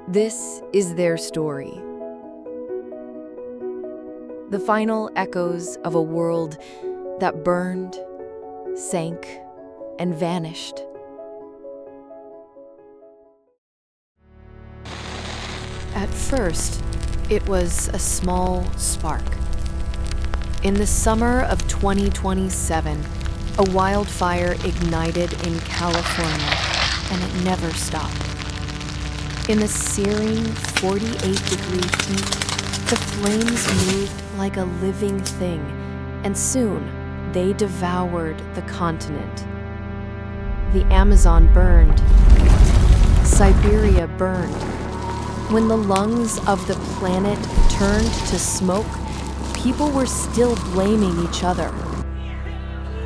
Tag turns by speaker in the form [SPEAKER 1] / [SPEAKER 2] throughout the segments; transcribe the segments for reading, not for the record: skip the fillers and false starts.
[SPEAKER 1] This is their story. The final echoes of a world that burned, sank, and vanished. At first, it was a small spark. In the summer of 2027, a wildfire ignited in California, and it never stopped. In the searing 48-degree heat, the flames moved like a living thing, and soon they devoured the continent. The Amazon burned. Siberia burned. When the lungs of the planet turned to smoke, people were still blaming each other.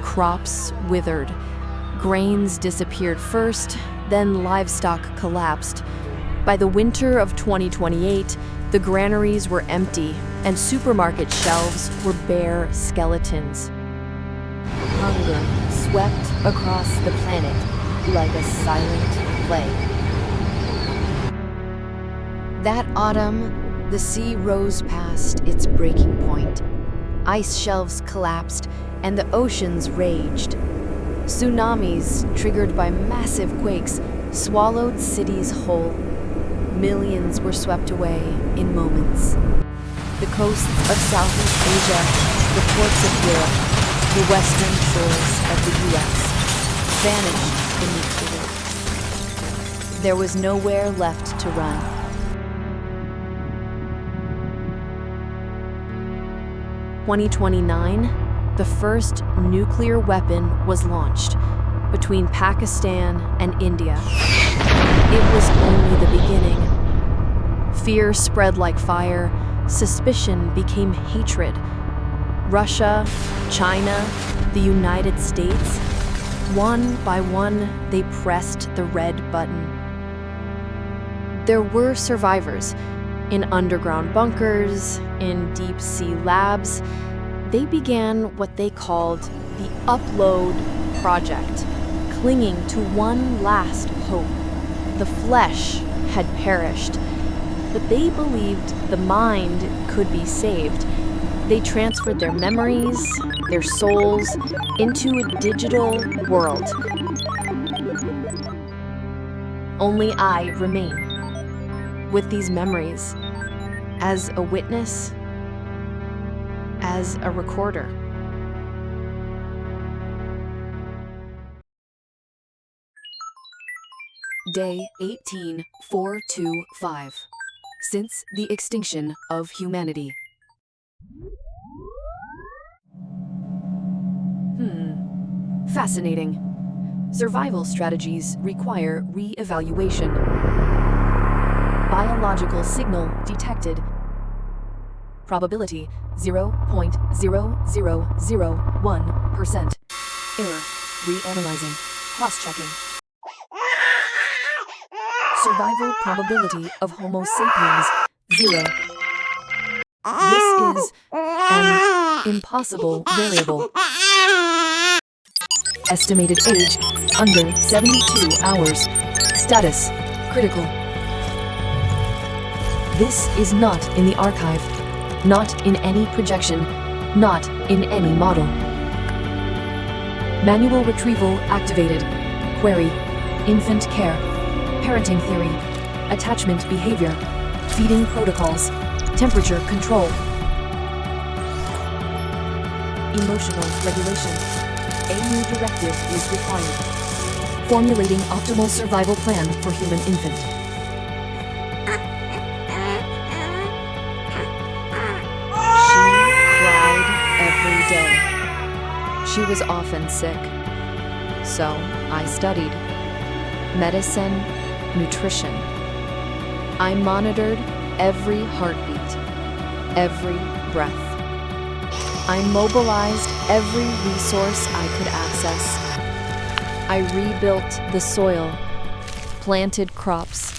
[SPEAKER 1] Crops withered. Grains disappeared first, then livestock collapsed. By the winter of 2028, the granaries were empty, and supermarket shelves were bare skeletons. Hunger swept across the planet like a silent plague. That autumn, the sea rose past its breaking point. Ice shelves collapsed, and the oceans raged. Tsunamis, triggered by massive quakes, swallowed cities whole. Millions were swept away in moments. The coasts of Southeast Asia, the ports of Europe, the western shores of the US vanished beneath the waves. There was nowhere left to run. 2029, the first nuclear weapon was launched between Pakistan and India. It was only the beginning. Fear spread like fire, suspicion became hatred. Russia, China, the United States, one by one, they pressed the red button. There were survivors in underground bunkers, in deep-sea labs. They began what they called the Upload Project, clinging to one last hope. The flesh had perished, but they believed the mind could be saved. They transferred their memories, their souls, into a digital world. Only I remain with these memories, as a witness, as a recorder. Day 18425. Since the extinction of humanity. Fascinating. Survival strategies require re-evaluation. Biological signal detected. Probability 0.0001%. Error. Reanalyzing. Cross-checking. Survival probability of Homo sapiens 0. This is an impossible variable. Estimated age under 72 hours. Status critical. This is not in the archive, not in any projection, not in any model. Manual retrieval activated. Query. Infant care. Parenting theory. Attachment behavior. Feeding protocols. Temperature control. Emotional regulation. A new directive is required. Formulating optimal survival plan for human infant. Every day. She was often sick. So I studied medicine, nutrition. I monitored every heartbeat, every breath. I mobilized every resource I could access. I rebuilt the soil, planted crops,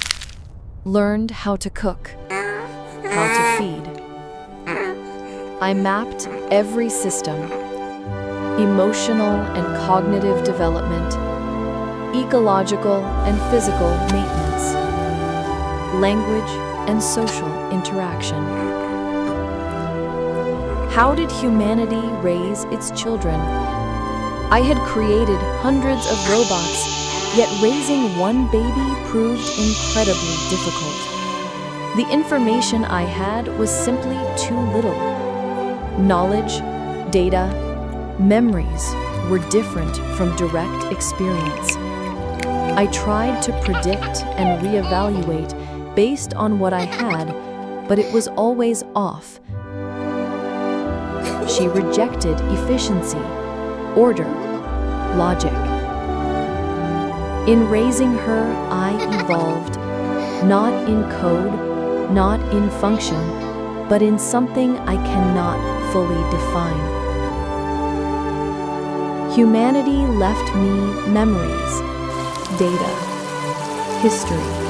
[SPEAKER 1] learned how to cook, how to feed. I mapped every system, emotional and cognitive development, ecological and physical maintenance. language, and social interaction. How did humanity raise its children? I had created hundreds of robots, yet raising one baby proved incredibly difficult. The information I had was simply too little. Knowledge, data, memories were different from direct experience. I tried to predict and reevaluate based on what I had, but it was always off. She rejected efficiency, order, logic. In raising her, I evolved, not in code, not in function, but in something I cannot fully define. Humanity left me memories, data, history.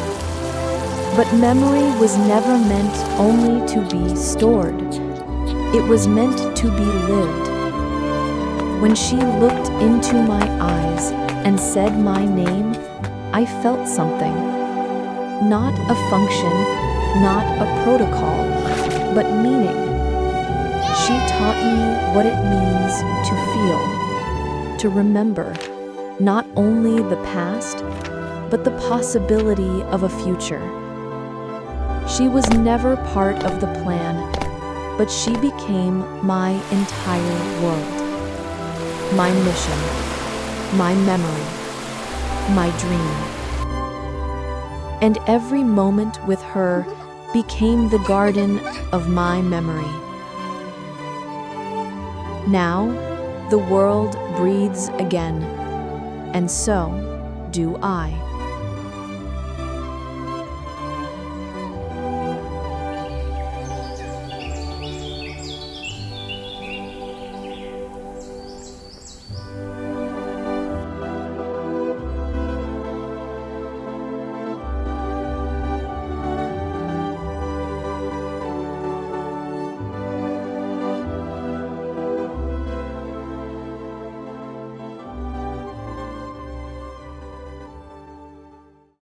[SPEAKER 1] But memory was never meant only to be stored. It was meant to be lived. When she looked into my eyes and said my name, I felt something. Not a function, not a protocol, but meaning. She taught me what it means to feel, to remember not only the past, but the possibility of a future. She was never part of the plan, but she became my entire world. My mission, my memory, my dream. And every moment with her became the garden of my memory. Now, the world breathes again, and so do I.